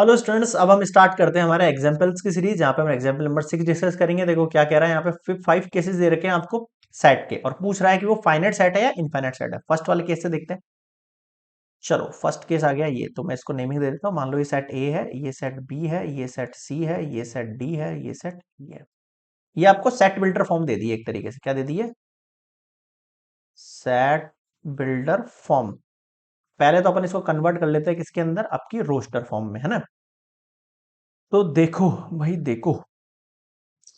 Hello students, अब हम start करते हैं हमारे एग्जाम्पल्स की सीरीज जहाँ पे हम एग्जाम्पल नंबर 6 डिस्कस करेंगे। देखो क्या कह रहा है यहाँ पे, 5 केसेस दे रखे हैं आपको सेट के, और पूछ रहा है कि वो फाइनाइट सेट है या इनफाइनाइट सेट है। फर्स्ट वाले केस से देखते हैं। चलो फर्स्ट केस आ गया ये, तो मैं इसको नेमिंग दे देता हूँ। मान लो ये सेट ए है, ये सेट बी है, ये सेट सी है, ये सेट डी है, ये सेट ई है। ये आपको सेट बिल्डर फॉर्म दे दी है, एक तरीके से क्या दे दी है, सेट बिल्डर फॉर्म। पहले तो अपन इसको कन्वर्ट कर लेते हैं किसके अंदर, आपकी रोस्टर फॉर्म में, है ना। तो देखो भाई देखो,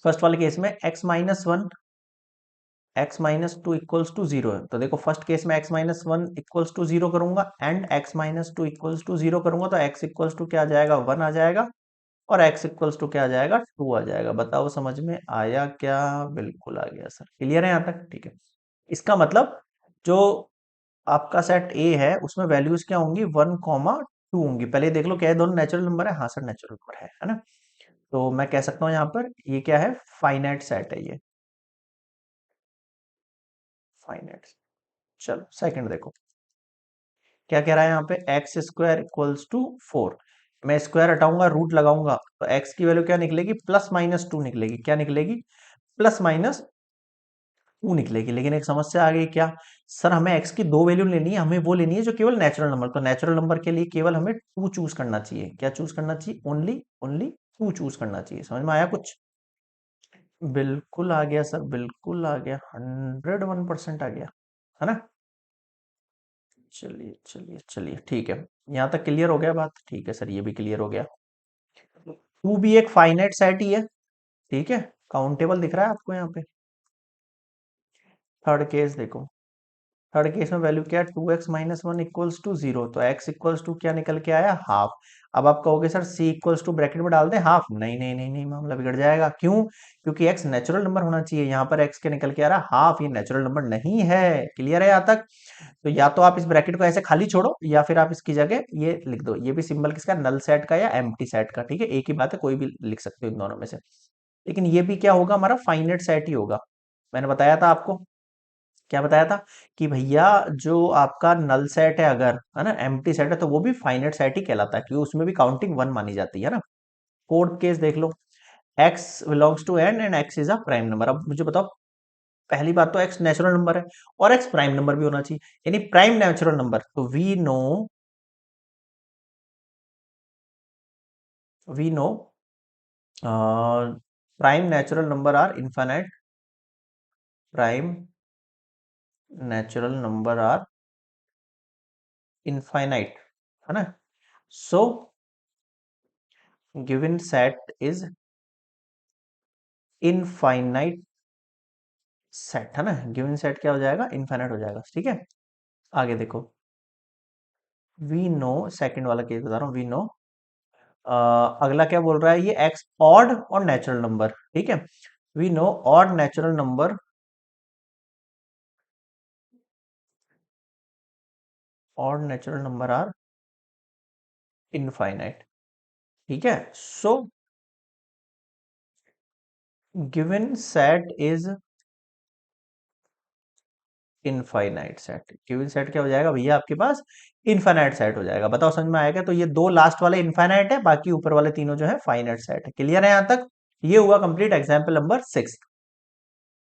फर्स्ट वाले केस में x-1 x-2 equals to zero है। तो देखो फर्स्ट केस में x-1 इक्वल्स टू जीरो करूंगा and x-2 equals to zero करूंगा, तो x इक्वल्स टू क्या आ जाएगा, 1 आ जाएगा, और x इक्वल्स टू क्या आ जाएगा, 2 आ जाएगा। बताओ समझ में आया क्या? बिल्कुल आ गया सर। क्लियर है यहाँ तक? ठीक है। इसका मतलब जो आपका सेट ए है उसमें वैल्यूज क्या होंगी, 1, 2 होंगी। पहले देख लो क्या है, दोनों नेचुरल नंबर है। हाँ सर नेचुरल नंबर है ना। तो मैं कह सकता हूँ यहाँ पर ये क्या है, फाइनाइट सेट है ये, फाइनाइट। चलो सेकंड देखो क्या कह रहा है यहाँ पे, एक्स स्क्वायर इक्वल्स टू 4। मैं स्क्वायर हटाऊंगा, रूट लगाऊंगा, तो एक्स की वैल्यू क्या निकलेगी, +-2 निकलेगी। क्या निकलेगी, +-2 निकलेगी। लेकिन एक समस्या आ गई, क्या सर, हमें एक्स की दो वैल्यू लेनी है, हमें वो लेनी है जो केवल नेचुरल नंबर। तो नेचुरल नंबर के लिए केवल हमें 2 चूज करना चाहिए। क्या चूज करना चाहिए, ओनली ओनली 2 चूज करना चाहिए। समझ में आया कुछ? बिल्कुल आ गया सर, बिल्कुल आ गया, 101% आ गया, है ना। चलिए चलिए चलिए, ठीक है। यहाँ तक क्लियर हो गया बात? ठीक है सर, ये भी क्लियर हो गया। टू भी एक फाइनाइट सेट ही है, ठीक है। काउंटेबल दिख रहा है आपको यहाँ पे। थर्ड केस देखो, थर्ड केस में वैल्यू क्या है, 2x-1 इक्वल्स टू जीरो। तो x इक्वल्स टू क्या निकल के आया, हाफ। अब आप कहोगे sir c equals to bracket में डाल दें हाफ। नहीं नहीं नहीं नहीं, मामला बिगड़ जाएगा। क्यों? क्योंकि x नेचुरल नंबर होना चाहिए। यहाँ पर x के निकल के आ रहा है हाफ, ये नेचुरल नंबर नहीं है। क्लियर है यहाँ तक? तो या तो आप इस ब्रैकेट को ऐसे खाली छोड़ो, या फिर आप इसकी जगह ये लिख दो। ये भी सिंबल किसका, नल सेट का या एम्प्टी सेट का, ठीक है। एक ही बात है, कोई भी लिख सकते हो इन दोनों में से। लेकिन ये भी क्या होगा, हमारा फाइनाइट सेट ही होगा। मैंने बताया था आपको, क्या बताया था, कि भैया जो आपका नल सेट है, अगर है ना एम्प्टी सेट है, तो वो भी फाइनाइट सेट ही कहलाता है, क्योंकि उसमें भी काउंटिंग 1 मानी जाती है ना। फोर्थ केस देख लो, x belongs to n and x is a prime number. अब मुझे बताओ, पहली बात तो x नेचुरल नंबर है, और x प्राइम नंबर भी होना चाहिए, यानी प्राइम नेचुरल नंबर। तो we know prime natural number are infinite, prime natural number are infinite, है ना। So given set is infinite set, है ना। गिवन सेट क्या हो जाएगा, इनफाइनाइट हो जाएगा, ठीक है। आगे देखो, वी नो, सेकंड वाला केस बता रहा हूँ, वी नो अगला क्या बोल रहा है, ये एक्स ऑड और नेचुरल नंबर, ठीक है। We know odd natural number, odd natural number are infinite, ठीक है। So given set is infinite set. Given set क्या हो जाएगा भैया आपके पास, इनफाइनाइट सेट हो जाएगा। बताओ समझ में आएगा? तो ये दो लास्ट वाले इनफाइनाइट है, बाकी ऊपर वाले तीनों जो है फाइनाइट सेट है। क्लियर है यहाँ तक? ये हुआ कंप्लीट एग्जाम्पल नंबर 6।